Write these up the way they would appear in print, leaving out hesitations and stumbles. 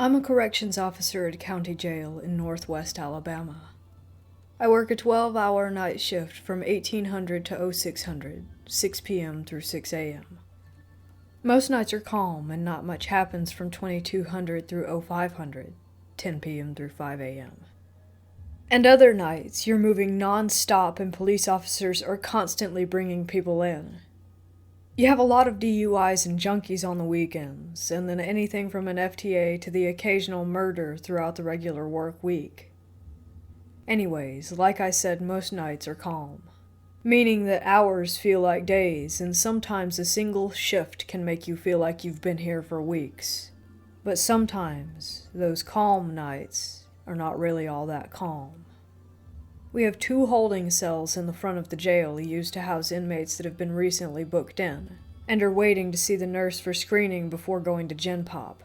I'm a corrections officer at a county jail in northwest Alabama. I work a 12-hour night shift from 1800 to 0600, 6 p.m. through 6 a.m. Most nights are calm and not much happens from 2200 through 0500, 10 p.m. through 5 a.m. And other nights, you're moving non-stop and police officers are constantly bringing people in. You have a lot of DUIs and junkies on the weekends, and then anything from an FTA to the occasional murder throughout the regular work week. Anyways, like I said, most nights are calm, meaning that hours feel like days, and sometimes a single shift can make you feel like you've been here for weeks. But sometimes, those calm nights are not really all that calm. We have 2 holding cells in the front of the jail used to house inmates that have been recently booked in, and are waiting to see the nurse for screening before going to Gen Pop.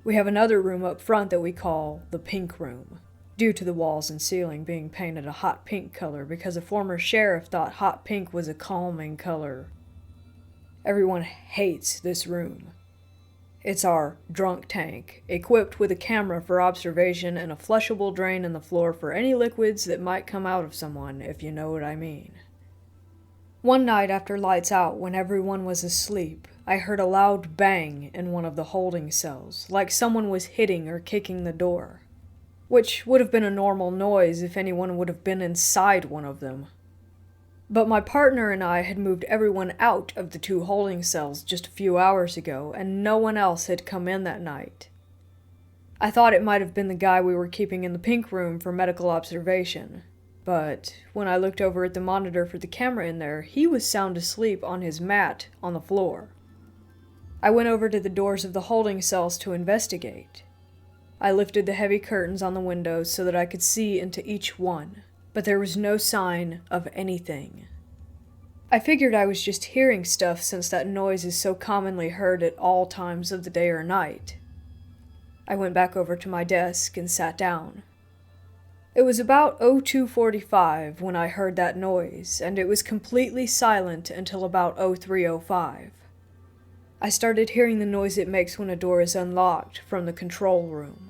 We have another room up front that we call the Pink Room, due to the walls and ceiling being painted a hot pink color because a former sheriff thought hot pink was a calming color. Everyone hates this room. It's our drunk tank, equipped with a camera for observation and a flushable drain in the floor for any liquids that might come out of someone, if you know what I mean. One night after lights out, when everyone was asleep, I heard a loud bang in one of the holding cells, like someone was hitting or kicking the door, which would have been a normal noise if anyone would have been inside one of them. But my partner and I had moved everyone out of the 2 holding cells just a few hours ago, and no one else had come in that night. I thought it might have been the guy we were keeping in the Pink Room for medical observation, but when I looked over at the monitor for the camera in there, he was sound asleep on his mat on the floor. I went over to the doors of the holding cells to investigate. I lifted the heavy curtains on the windows so that I could see into each one, but there was no sign of anything. I figured I was just hearing stuff since that noise is so commonly heard at all times of the day or night. I went back over to my desk and sat down. It was about 02:45 when I heard that noise, and it was completely silent until about 03:05. I started hearing the noise it makes when a door is unlocked from the control room.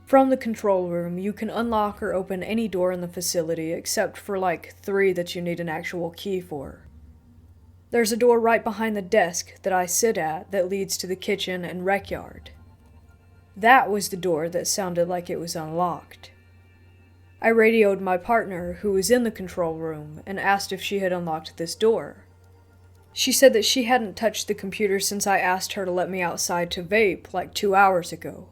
From the control room, you can unlock or open any door in the facility except for like 3 that you need an actual key for. There's a door right behind the desk that I sit at that leads to the kitchen and rec yard. That was the door that sounded like it was unlocked. I radioed my partner, who was in the control room, and asked if she had unlocked this door. She said that she hadn't touched the computer since I asked her to let me outside to vape like 2 hours ago.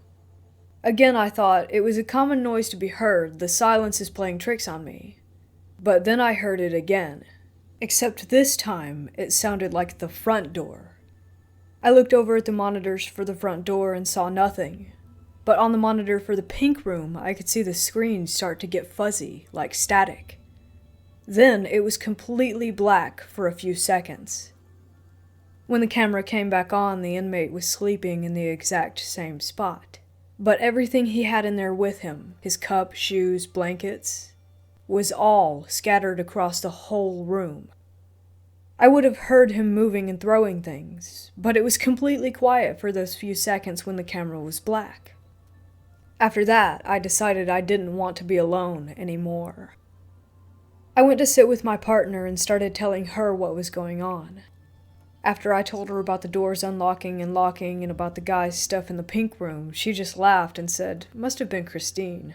Again, I thought it was a common noise to be heard, the silence is playing tricks on me. But then I heard it again, except this time it sounded like the front door. I looked over at the monitors for the front door and saw nothing, but on the monitor for the Pink Room I could see the screen start to get fuzzy, like static. Then it was completely black for a few seconds. When the camera came back on, the inmate was sleeping in the exact same spot. But everything he had in there with him, his cup, shoes, blankets, was all scattered across the whole room. I would have heard him moving and throwing things, but it was completely quiet for those few seconds when the camera was black. After that, I decided I didn't want to be alone anymore. I went to sit with my partner and started telling her what was going on. After I told her about the doors unlocking and locking and about the guy's stuff in the Pink Room, she just laughed and said, "Must have been Christine."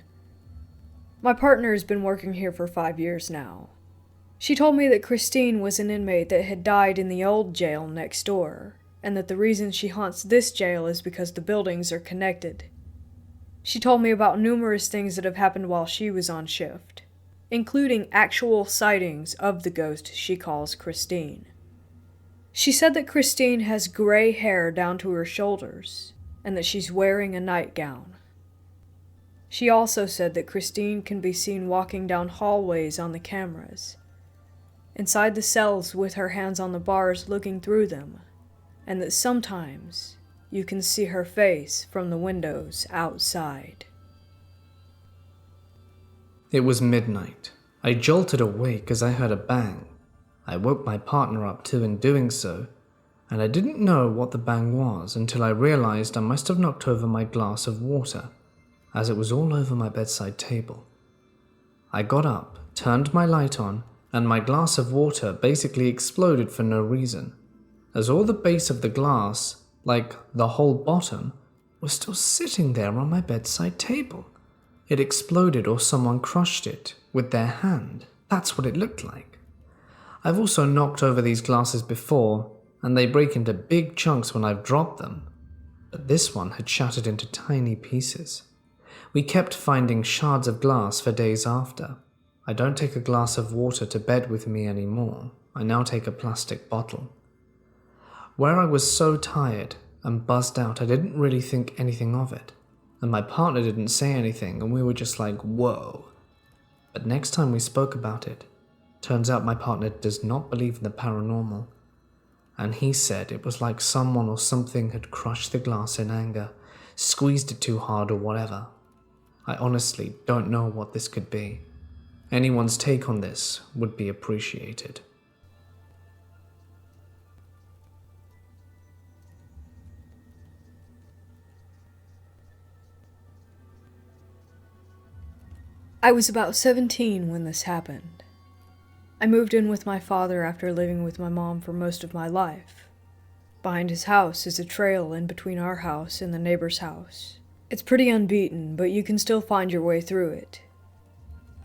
My partner has been working here for 5 years now. She told me that Christine was an inmate that had died in the old jail next door, and that the reason she haunts this jail is because the buildings are connected. She told me about numerous things that have happened while she was on shift, including actual sightings of the ghost she calls Christine. She said that Christine has gray hair down to her shoulders, and that she's wearing a nightgown. She also said that Christine can be seen walking down hallways on the cameras, inside the cells with her hands on the bars looking through them, and that sometimes you can see her face from the windows outside. It was midnight. I jolted awake as I heard a bang. I woke my partner up too in doing so. and I didn't know what the bang was until I realized I must have knocked over my glass of water, as it was all over my bedside table. I got up, turned my light on, and my glass of water basically exploded for no reason, as all the base of the glass, like the whole bottom, was still sitting there on my bedside table. It exploded or someone crushed it with their hand. That's what it looked like. I've also knocked over these glasses before, and they break into big chunks when I've dropped them, but this one had shattered into tiny pieces. We kept finding shards of glass for days after. I don't take a glass of water to bed with me anymore. I now take a plastic bottle. Where I was so tired and buzzed out, I didn't really think anything of it, and my partner didn't say anything, and we were just like, whoa. But next time we spoke about it, turns out my partner does not believe in the paranormal, and he said it was like someone or something had crushed the glass in anger, squeezed it too hard or whatever. I honestly don't know what this could be. Anyone's take on this would be appreciated. I was about 17 when this happened. I moved in with my father after living with my mom for most of my life. Behind his house is a trail in between our house and the neighbor's house. It's pretty unbeaten, but you can still find your way through it.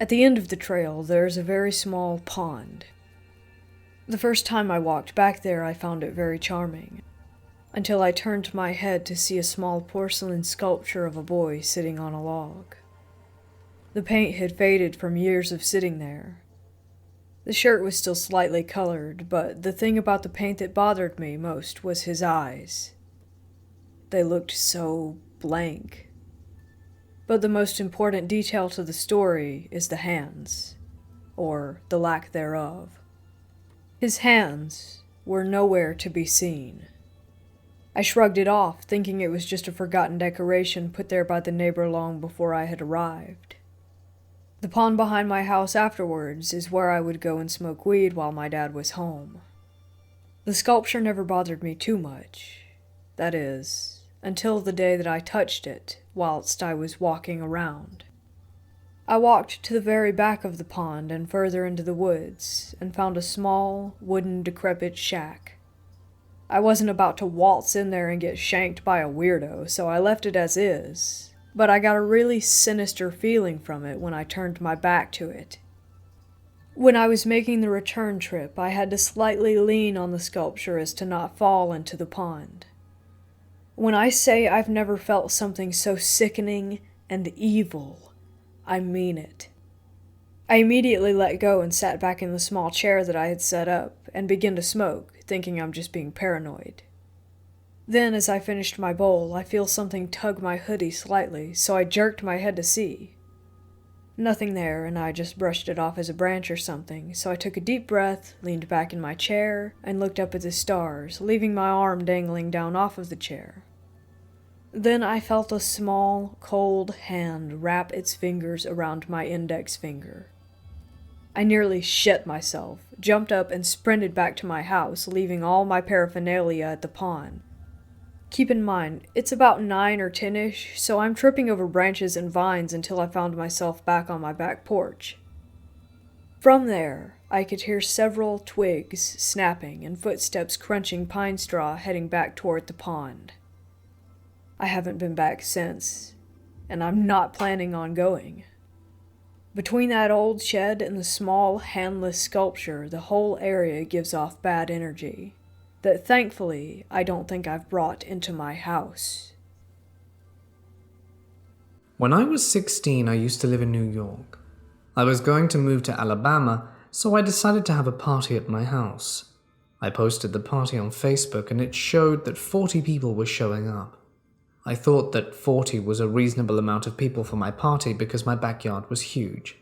At the end of the trail, there's a very small pond. The first time I walked back there, I found it very charming, until I turned my head to see a small porcelain sculpture of a boy sitting on a log. The paint had faded from years of sitting there. The shirt was still slightly colored, but the thing about the paint that bothered me most was his eyes. They looked so blank. But the most important detail to the story is the hands, or the lack thereof. His hands were nowhere to be seen. I shrugged it off, thinking it was just a forgotten decoration put there by the neighbor long before I had arrived. The pond behind my house afterwards is where I would go and smoke weed while my dad was home. The sculpture never bothered me too much. That is, until the day that I touched it whilst I was walking around. I walked to the very back of the pond and further into the woods and found a small, wooden, decrepit shack. I wasn't about to waltz in there and get shanked by a weirdo, so I left it as is, but I got a really sinister feeling from it when I turned my back to it. When I was making the return trip, I had to slightly lean on the sculpture as to not fall into the pond. When I say I've never felt something so sickening and evil, I mean it. I immediately let go and sat back in the small chair that I had set up and began to smoke, thinking I'm just being paranoid. Then, as I finished my bowl, I feel something tug my hoodie slightly, so I jerked my head to see. Nothing there, and I just brushed it off as a branch or something, so I took a deep breath, leaned back in my chair, and looked up at the stars, leaving my arm dangling down off of the chair. Then I felt a small, cold hand wrap its fingers around my index finger. I nearly shit myself, jumped up and sprinted back to my house, leaving all my paraphernalia at the pond. Keep in mind, it's about 9 or 10-ish, so I'm tripping over branches and vines until I found myself back on my back porch. From there, I could hear several twigs snapping and footsteps crunching pine straw heading back toward the pond. I haven't been back since, and I'm not planning on going. Between that old shed and the small, handless sculpture, the whole area gives off bad energy that thankfully I don't think I've brought into my house. When I was 16, I used to live in New York. I was going to move to Alabama, so I decided to have a party at my house. I posted the party on Facebook and it showed that 40 people were showing up. I thought that 40 was a reasonable amount of people for my party because my backyard was huge.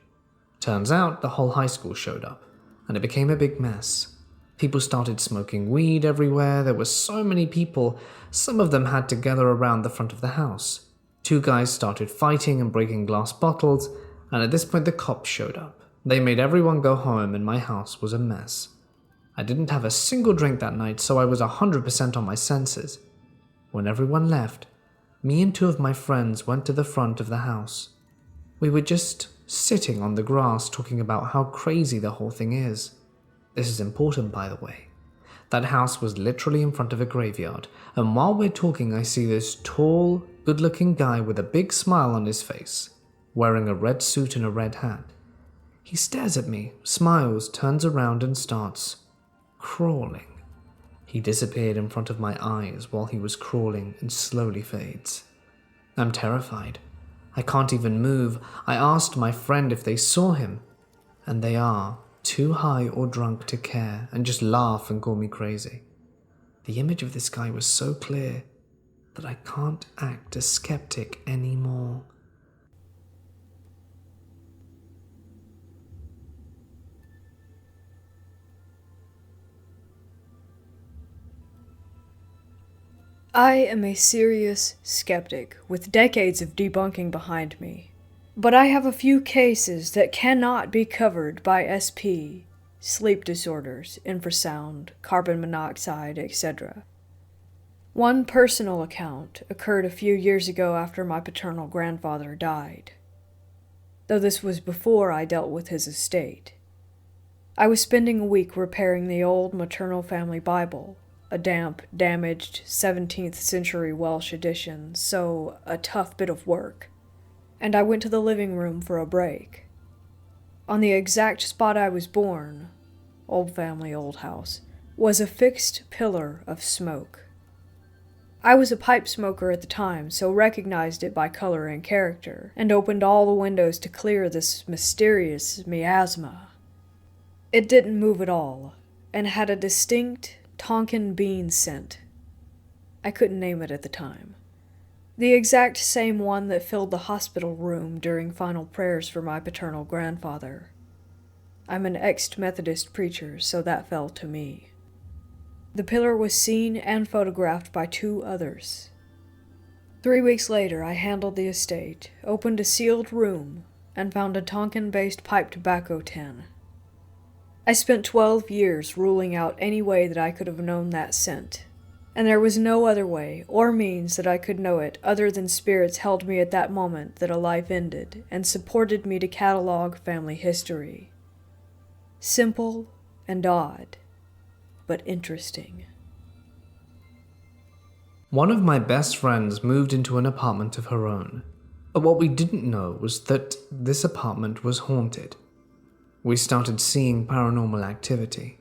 Turns out the whole high school showed up, and it became a big mess. People started smoking weed everywhere. There were so many people, some of them had to gather around the front of the house. 2 guys started fighting and breaking glass bottles, and at this point the cops showed up. They made everyone go home and my house was a mess. I didn't have a single drink that night, so I was 100% on my senses. When everyone left, me and two of my friends went to the front of the house. We were just sitting on the grass talking about how crazy the whole thing is. This is important, by the way. That house was literally in front of a graveyard, and while we're talking, I see this tall, good-looking guy with a big smile on his face, wearing a red suit and a red hat. He stares at me, smiles, turns around and starts crawling. He disappeared in front of my eyes while he was crawling and slowly fades. I'm terrified. I can't even move. I asked my friend if they saw him, and they are too high or drunk to care and just laugh and call me crazy. The image of this guy was so clear that I can't act a skeptic anymore. I am a serious skeptic with decades of debunking behind me, but I have a few cases that cannot be covered by SP, sleep disorders, infrasound, carbon monoxide, etc. One personal account occurred a few years ago after my paternal grandfather died, though this was before I dealt with his estate. I was spending a week repairing the old maternal family Bible, a damp, damaged 17th century Welsh edition, so a tough bit of work, and I went to the living room for a break. On the exact spot I was born, old family, old house, was a fixed pillar of smoke. I was a pipe smoker at the time, so recognized it by color and character, and opened all the windows to clear this mysterious miasma. It didn't move at all, and had a distinct Tonkin bean scent. I couldn't name it at the time. The exact same one that filled the hospital room during final prayers for my paternal grandfather. I'm an ex-Methodist preacher, so that fell to me. The pillar was seen and photographed by two others. 3 weeks later, I handled the estate, opened a sealed room, and found a Tonkin-based pipe tobacco tin. I spent 12 years ruling out any way that I could have known that scent, and there was no other way or means that I could know it other than spirits held me at that moment that a life ended and supported me to catalog family history. Simple and odd, but interesting. One of my best friends moved into an apartment of her own, but what we didn't know was that this apartment was haunted. We started seeing paranormal activity,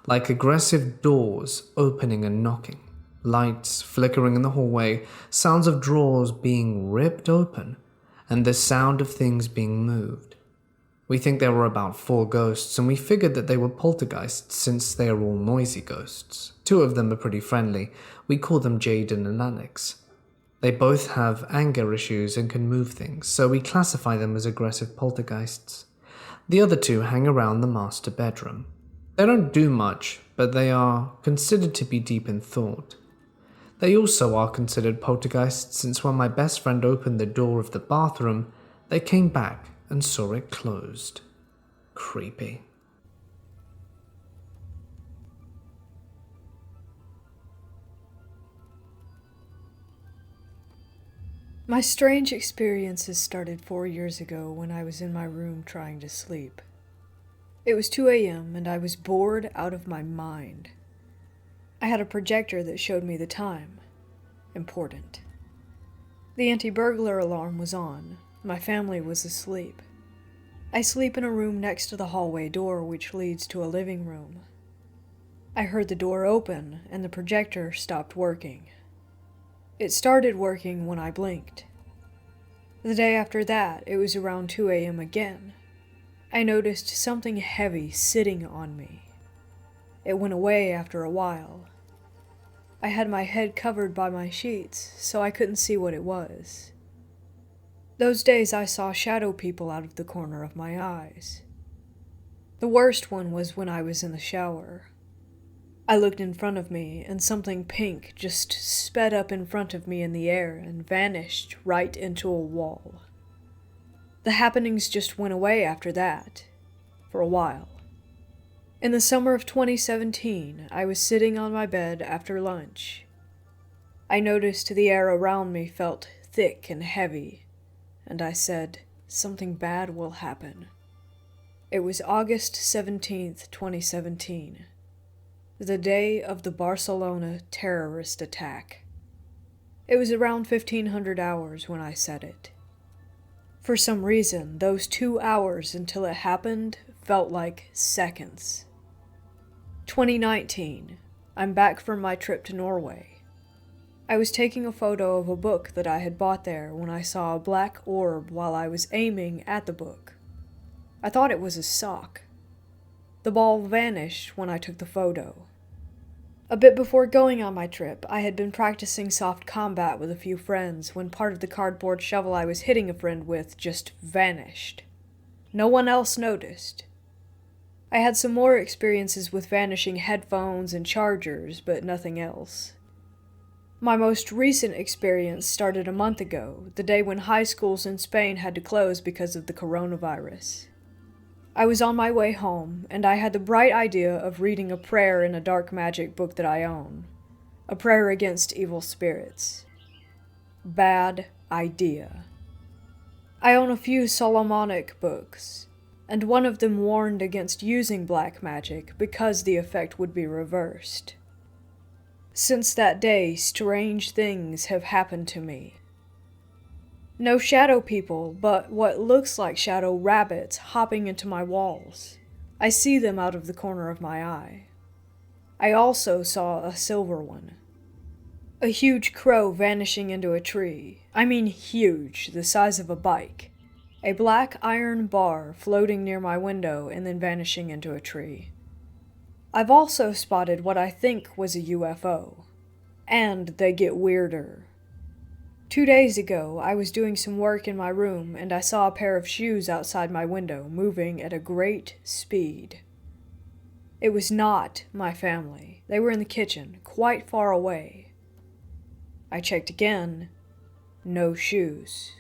like aggressive doors opening and knocking, lights flickering in the hallway, sounds of drawers being ripped open, and the sound of things being moved. We think there were about 4 ghosts, and we figured that they were poltergeists since they are all noisy ghosts. 2 of them are pretty friendly. We call them Jaden and Alex. They both have anger issues and can move things, so we classify them as aggressive poltergeists. The other 2 hang around the master bedroom. They don't do much, but they are considered to be deep in thought. They also are considered poltergeists since when my best friend opened the door of the bathroom, they came back and saw it closed. Creepy. My strange experiences started 4 years ago when I was in my room trying to sleep. It was 2 a.m. and I was bored out of my mind. I had a projector that showed me the time. Important. The anti-burglar alarm was on. My family was asleep. I sleep in a room next to the hallway door which leads to a living room. I heard the door open and the projector stopped working. It started working when I blinked. The day after that, it was around 2 a.m. again. I noticed something heavy sitting on me. It went away after a while. I had my head covered by my sheets, so I couldn't see what it was. Those days I saw shadow people out of the corner of my eyes. The worst one was when I was in the shower. I looked in front of me, and something pink just sped up in front of me in the air and vanished right into a wall. The happenings just went away after that, for a while. In the summer of 2017, I was sitting on my bed after lunch. I noticed the air around me felt thick and heavy, and I said, "Something bad will happen." It was August 17th, 2017, the day of the Barcelona terrorist attack. It was around 1500 hours when I said it. For some reason, those 2 hours until it happened felt like seconds. 2019. I'm back from my trip to Norway. I was taking a photo of a book that I had bought there when I saw a black orb while I was aiming at the book. I thought it was a sock. The ball vanished when I took the photo. A bit before going on my trip, I had been practicing soft combat with a few friends when part of the cardboard shovel I was hitting a friend with just vanished. No one else noticed. I had some more experiences with vanishing headphones and chargers, but nothing else. My most recent experience started a month ago, the day when high schools in Spain had to close because of the coronavirus. I was on my way home, and I had the bright idea of reading a prayer in a dark magic book that I own. A prayer against evil spirits. Bad idea. I own a few Solomonic books, and one of them warned against using black magic because the effect would be reversed. Since that day, strange things have happened to me. No shadow people, but what looks like shadow rabbits hopping into my walls. I see them out of the corner of my eye. I also saw a silver one. A huge crow vanishing into a tree. I mean huge, the size of a bike. A black iron bar floating near my window and then vanishing into a tree. I've also spotted what I think was a UFO. And they get weirder. 2 days ago, I was doing some work in my room and I saw a pair of shoes outside my window moving at a great speed. It was not my family. They were in the kitchen, quite far away. I checked again. No shoes.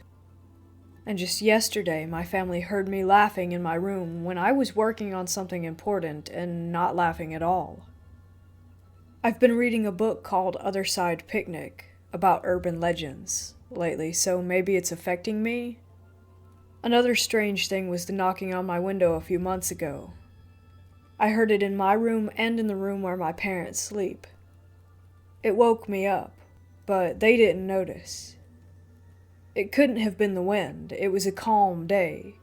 And just yesterday, my family heard me laughing in my room when I was working on something important and not laughing at all. I've been reading a book called Other Side Picnic about urban legends lately, so maybe it's affecting me? Another strange thing was the knocking on my window a few months ago. I heard it in my room and in the room where my parents sleep. It woke me up, but they didn't notice. It couldn't have been the wind. It was a calm day.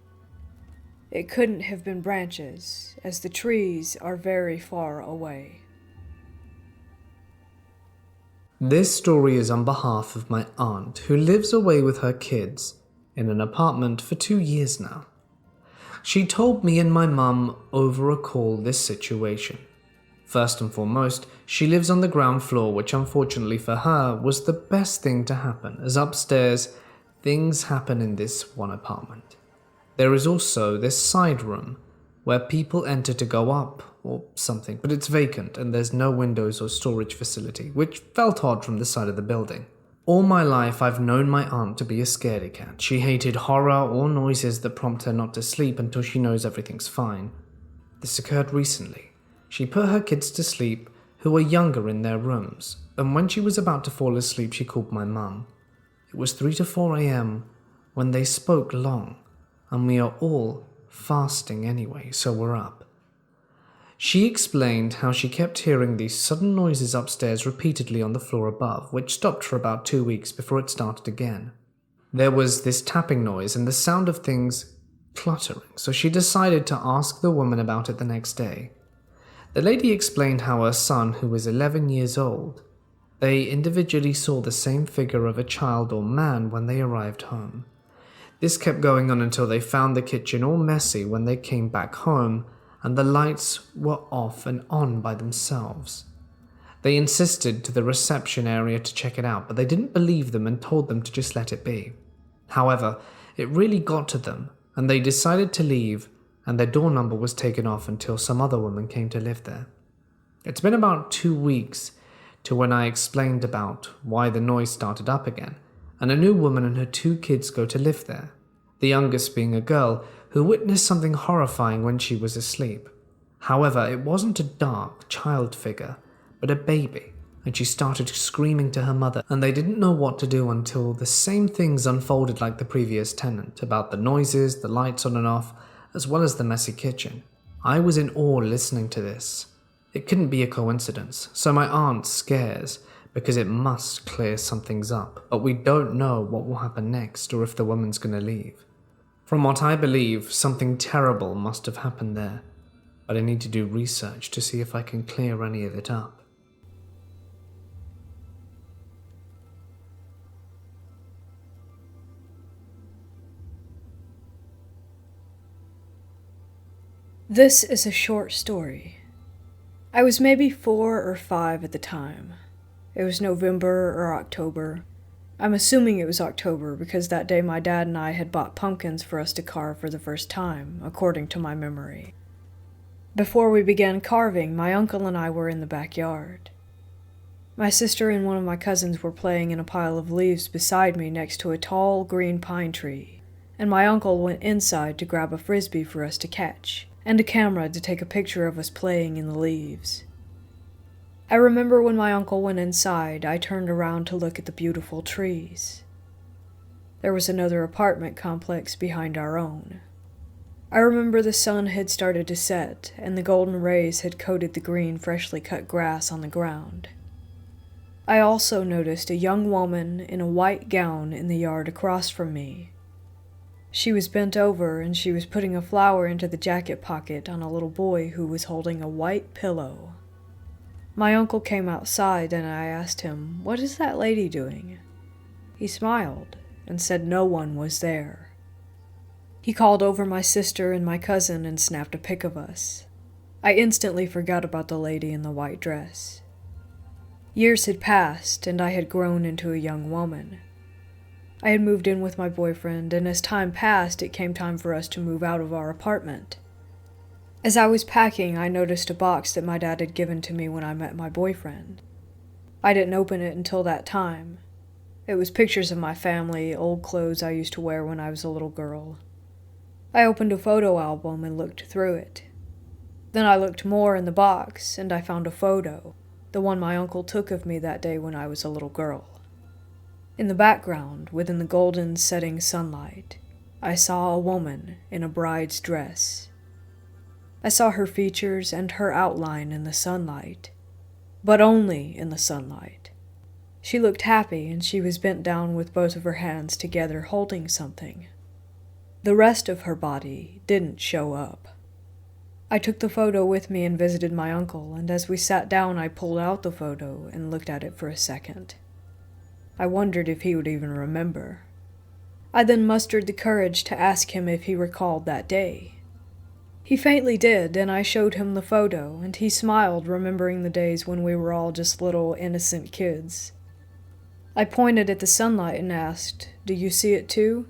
It couldn't have been branches, as the trees are very far away. This story is on behalf of my aunt, who lives away with her kids in an apartment for 2 years now. She told me and my mum over a call this situation. First and foremost, she lives on the ground floor, which unfortunately for her was the best thing to happen, as upstairs things happen in this one apartment. There is also this side room where people enter to go up or something, but it's vacant and there's no windows or storage facility, which felt odd from the side of the building. All my life I've known my aunt to be a scaredy cat. She hated horror or noises that prompt her not to sleep until she knows everything's fine. This occurred recently. She put her kids to sleep, who were younger, in their rooms, and when she was about to fall asleep she called my mum. It was 3 to 4 a.m. when they spoke long, and we are all fasting anyway, so we're up. She explained how she kept hearing these sudden noises upstairs repeatedly on the floor above, which stopped for about 2 weeks before it started again. There was this tapping noise and the sound of things cluttering, so she decided to ask the woman about it the next day. The lady explained how her son, who was 11 years old, they individually saw the same figure of a child or man when they arrived home. This kept going on until they found the kitchen all messy when they came back home, and the lights were off and on by themselves. They insisted to the reception area to check it out, but they didn't believe them and told them to just let it be. However, it really got to them, and they decided to leave, and their door number was taken off until some other woman came to live there. It's been about 2 weeks to when I explained about why the noise started up again, and a new woman and her 2 kids go to live there, the youngest being a girl who witnessed something horrifying when she was asleep. However, it wasn't a dark child figure, but a baby, and she started screaming to her mother, and they didn't know what to do until the same things unfolded like the previous tenant, about the noises, the lights on and off, as well as the messy kitchen. I was in awe listening to this. It couldn't be a coincidence, so my aunt scares, because it must clear some things up, but we don't know what will happen next or if the woman's gonna leave. From what I believe, something terrible must have happened there, but I need to do research to see if I can clear any of it up. This is a short story. I was maybe 4 or 5 at the time. It was November or October. I'm assuming it was October because that day my dad and I had bought pumpkins for us to carve for the first time, according to my memory. Before we began carving, my uncle and I were in the backyard. My sister and one of my cousins were playing in a pile of leaves beside me next to a tall green pine tree, and my uncle went inside to grab a frisbee for us to catch, and a camera to take a picture of us playing in the leaves. I remember when my uncle went inside, I turned around to look at the beautiful trees. There was another apartment complex behind our own. I remember the sun had started to set, and the golden rays had coated the green, freshly cut grass on the ground. I also noticed a young woman in a white gown in the yard across from me. She was bent over, and she was putting a flower into the jacket pocket on a little boy who was holding a white pillow. My uncle came outside, and I asked him, "What is that lady doing?" He smiled and said no one was there. He called over my sister and my cousin and snapped a pic of us. I instantly forgot about the lady in the white dress. Years had passed, and I had grown into a young woman. I had moved in with my boyfriend, and as time passed, it came time for us to move out of our apartment. As I was packing, I noticed a box that my dad had given to me when I met my boyfriend. I didn't open it until that time. It was pictures of my family, old clothes I used to wear when I was a little girl. I opened a photo album and looked through it. Then I looked more in the box, and I found a photo, the one my uncle took of me that day when I was a little girl. In the background, within the golden setting sunlight, I saw a woman in a bride's dress. I saw her features and her outline in the sunlight, but only in the sunlight. She looked happy, and she was bent down with both of her hands together holding something. The rest of her body didn't show up. I took the photo with me and visited my uncle, and as we sat down I pulled out the photo and looked at it for a second. I wondered if he would even remember. I then mustered the courage to ask him if he recalled that day. He faintly did, and I showed him the photo, and he smiled, remembering the days when we were all just little innocent kids. I pointed at the sunlight and asked, "Do you see it too?"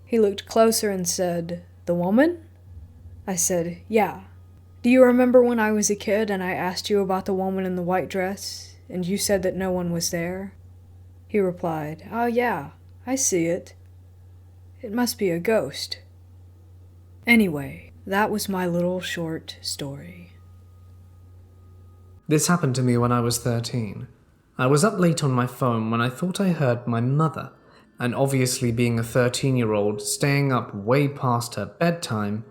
He looked closer and said, "The woman?" I said, "Yeah. Do you remember when I was a kid and I asked you about the woman in the white dress, and you said that no one was there?" He replied, "Oh yeah, I see it. It must be a ghost." Anyway, that was my little short story. This happened to me when I was 13. I was up late on my phone when I thought I heard my mother, and obviously being a 13-year-old staying up way past her bedtime,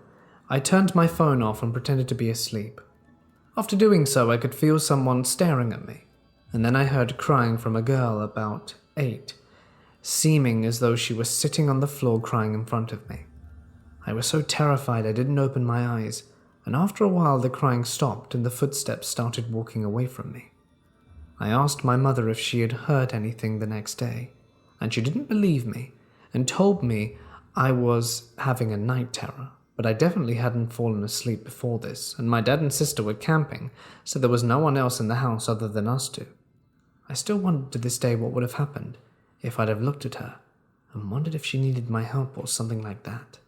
I turned my phone off and pretended to be asleep. After doing so, I could feel someone staring at me, and then I heard crying from a girl about 8, seeming as though she was sitting on the floor crying in front of me. I was so terrified I didn't open my eyes, and after a while the crying stopped and the footsteps started walking away from me. I asked my mother if she had heard anything the next day, and she didn't believe me and told me I was having a night terror, but I definitely hadn't fallen asleep before this, and my dad and sister were camping, so there was no one else in the house other than us two. I still wonder to this day what would have happened if I'd have looked at her, and wondered if she needed my help or something like that.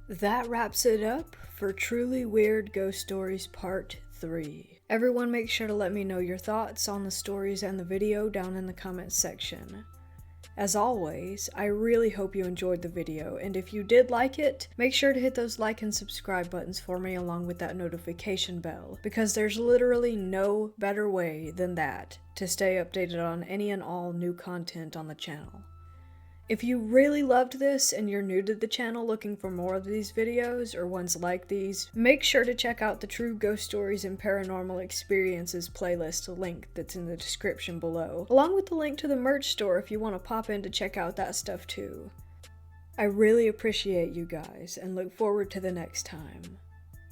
That wraps it up for Truly Weird Ghost Stories Part 3. Everyone make sure to let me know your thoughts on the stories and the video down in the comments section. As always, I really hope you enjoyed the video, and if you did like it, make sure to hit those like and subscribe buttons for me along with that notification bell, because there's literally no better way than that to stay updated on any and all new content on the channel. If you really loved this and you're new to the channel looking for more of these videos or ones like these, make sure to check out the True Ghost Stories and Paranormal Experiences playlist link that's in the description below, along with the link to the merch store if you want to pop in to check out that stuff too. I really appreciate you guys and look forward to the next time.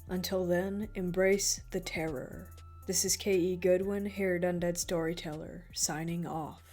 Until then, embrace the terror. This is K.E. Goodwin here at Undead Storyteller, signing off.